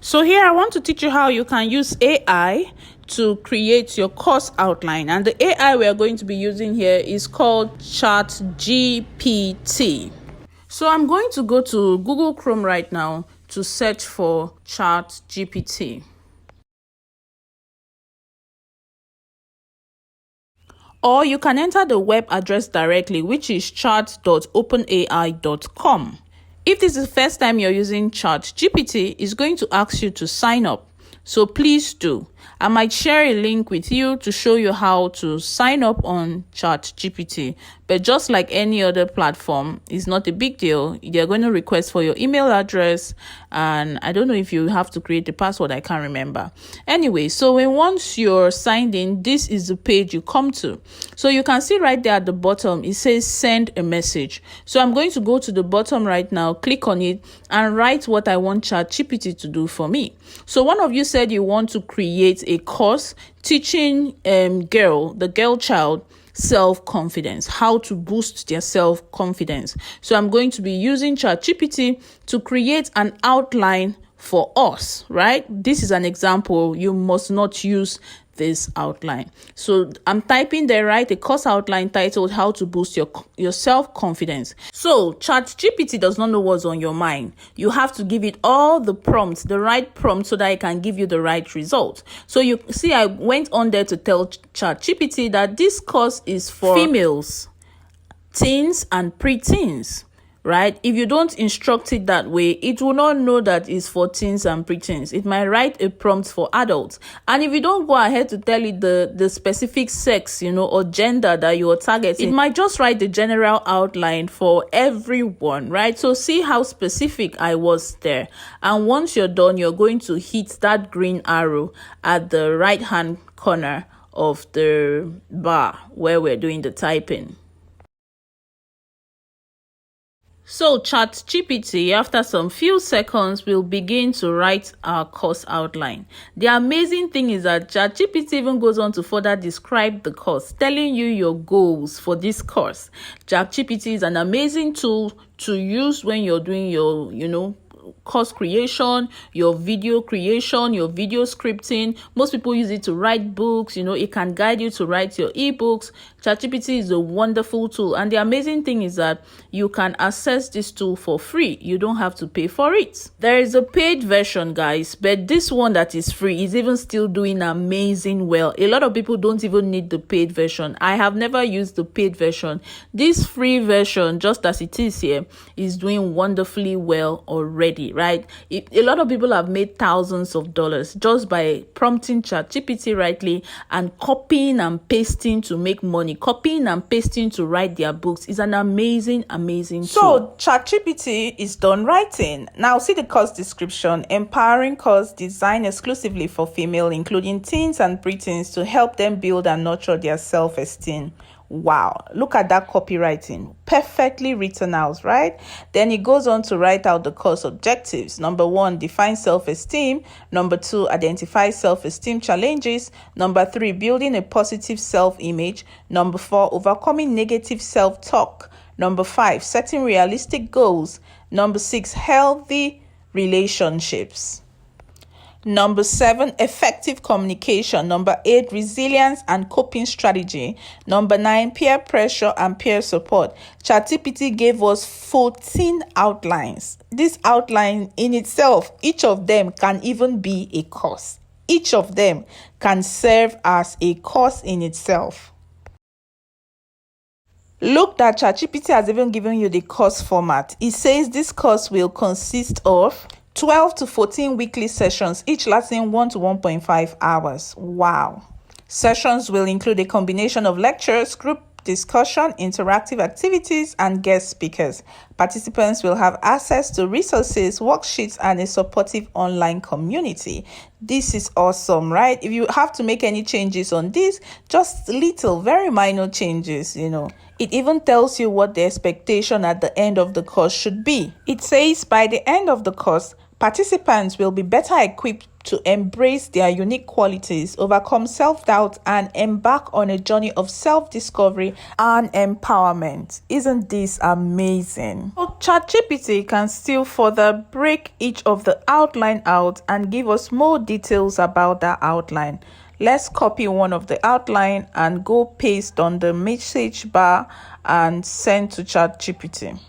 So here I want to teach you how you can use AI to create your course outline. And the AI we are going to be using here is called ChatGPT. So I'm going to go to Google Chrome right now to search for ChatGPT. Or you can enter the web address directly, which is chat.openai.com. If this is the first time you're using ChatGPT, it's going to ask you to sign up. So please do. I might share a link with you to show you how to sign up on ChatGPT. But just like any other platform, it's not a big deal. They're going to request for your email address. And I don't know if you have to create a password. I can't remember. Anyway, so once you're signed in, this is the page you come to. So you can see right there at the bottom, it says send a message. So I'm going to go to the bottom right now, click on it, and write what I want ChatGPT to do for me. So one of you said you want to create a course teaching the girl child self-confidence, how to boost their self-confidence. So I'm going to be using ChatGPT to create an outline for us, right? This is an example. You must not use this outline. So I'm typing there, right, a course outline titled how to boost your self-confidence. So ChatGPT does not know what's on your mind. You have to give it all the prompts, the right prompt, so that it can give you the right result. So you see, I went on there to tell ChatGPT that this course is for females, teens, and preteens. Right? If you don't instruct it that way, it will not know that it's for teens and preteens. It might write a prompt for adults. And if you don't go ahead to tell it the specific sex, or gender that you're targeting, it might just write the general outline for everyone, right? So see how specific I was there. And once you're done, you're going to hit that green arrow at the right-hand corner of the bar where we're doing the typing. So ChatGPT, after some few seconds, will begin to write our course outline. The amazing thing is that ChatGPT even goes on to further describe the course, telling you your goals for this course. ChatGPT is an amazing tool to use when you're doing your, course creation, your video creation, your video scripting. Most people use it to write books. It can guide you to write your ebooks. ChatGPT is a wonderful tool, and the amazing thing is that you can access this tool for free. You don't have to pay for it. There is a paid version, guys, but this one that is free is even still doing amazing well. A lot of people don't even need the paid version. I have never used the paid version. This free version, just as it is here, is doing wonderfully well already, right? A lot of people have made thousands of dollars just by prompting ChatGPT rightly and copying and pasting to make money. Copying and pasting to write their books is an amazing tool. So ChatGPT is done writing. Now see the course description: empowering course designed exclusively for female, including teens and preteens, to help them build and nurture their self-esteem. Wow, look at that copywriting. Perfectly written out, right? Then it goes on to write out the course objectives. Number 1, define self-esteem. Number 2, identify self-esteem challenges. Number 3, building a positive self-image. Number 4, overcoming negative self-talk. Number 5, setting realistic goals. Number 6, healthy relationships. Number 7, effective communication. Number 8, resilience and coping strategy. Number 9, peer pressure and peer support. ChatGPT gave us 14 outlines. This outline in itself, each of them can even be a course. Each of them can serve as a course in itself. Look, that ChatGPT has even given you the course format. It says this course will consist of 12 to 14 weekly sessions, each lasting 1 to 1.5 hours. Wow. Sessions will include a combination of lectures, group discussion, interactive activities, and guest speakers. Participants will have access to resources, worksheets, and a supportive online community. This is awesome, right? If you have to make any changes on this, just little, very minor changes, It even tells you what the expectation at the end of the course should be. It says by the end of the course, Participants will be better equipped to embrace their unique qualities, overcome self-doubt, and embark on a journey of self-discovery and empowerment. Isn't this amazing? So ChatGPT can still further break each of the outline out and give us more details about that outline. Let's copy one of the outline and go paste on the message bar and send to ChatGPT.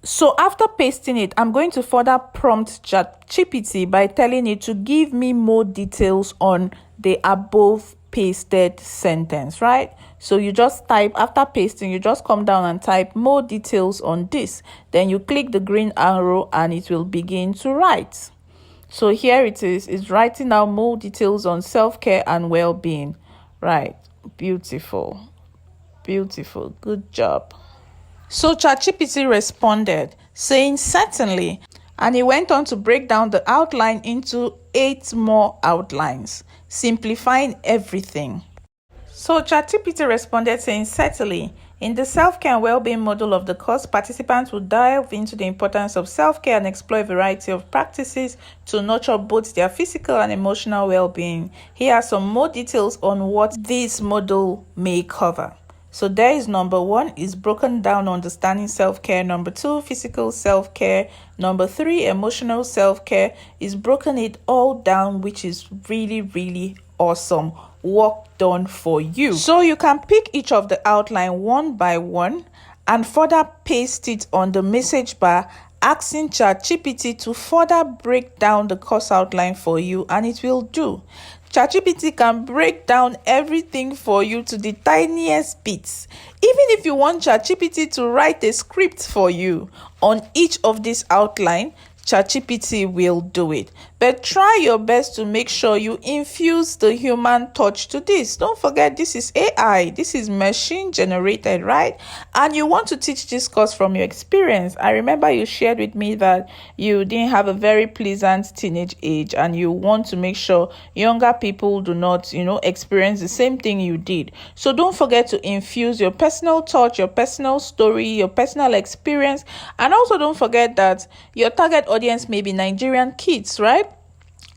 So after pasting it, I'm going to further prompt ChatGPT by telling it to give me more details on the above pasted sentence, right? So you just type, after pasting, you just come down and type more details on this. Then you click the green arrow and it will begin to write. So here it is. It's writing out more details on self-care and well-being. Right. Beautiful. Beautiful. Good job. So ChatGPT responded, saying certainly, and he went on to break down the outline into 8 more outlines, simplifying everything. So ChatGPT responded saying certainly, in the self-care and well-being module of the course, participants will dive into the importance of self-care and explore a variety of practices to nurture both their physical and emotional well-being. Here are some more details on what this module may cover. So there is number 1 is broken down understanding self-care. Number 2, physical self-care. Number 3, emotional self-care is broken it all down, which is really, really awesome. Work done for you. So you can pick each of the outline one by one and further paste it on the message bar, asking ChatGPT to further break down the course outline for you, and it will do. ChatGPT can break down everything for you to the tiniest bits. Even if you want ChatGPT to write a script for you on each of these outlines, ChatGPT will do it. But try your best to make sure you infuse the human touch to this. Don't forget, this is AI. This is machine generated, right? And you want to teach this course from your experience. I remember you shared with me that you didn't have a very pleasant teenage age and you want to make sure younger people do not, experience the same thing you did. So don't forget to infuse your personal touch, your personal story, your personal experience. And also don't forget that your target audience may be Nigerian kids, right?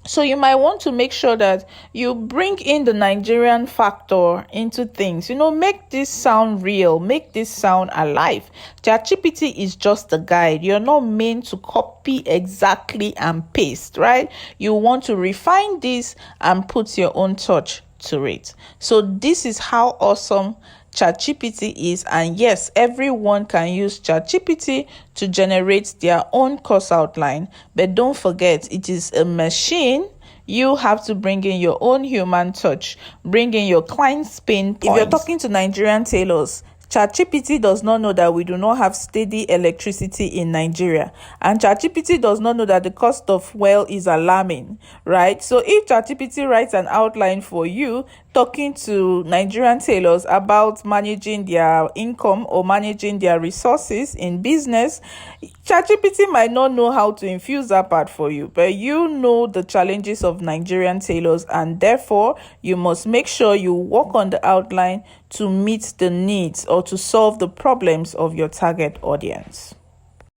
So you might want to make sure that you bring in the Nigerian factor into things. Make this sound real, make this sound alive. ChatGPT is just a guide. You're not meant to copy exactly and paste, right? You want to refine this and put your own touch to it. So this is how awesome ChatGPT is, and yes, everyone can use ChatGPT to generate their own course outline, but don't forget, it is a machine. You have to bring in your own human touch, bring in your client's pain points. If you're talking to Nigerian tailors, ChatGPT does not know that we do not have steady electricity in Nigeria, and ChatGPT does not know that the cost of fuel is alarming, right? So if ChatGPT writes an outline for you talking to Nigerian tailors about managing their income or managing their resources in business, ChatGPT might not know how to infuse that part for you, but you know the challenges of Nigerian tailors, and therefore you must make sure you work on the outline to meet the needs or to solve the problems of your target audience.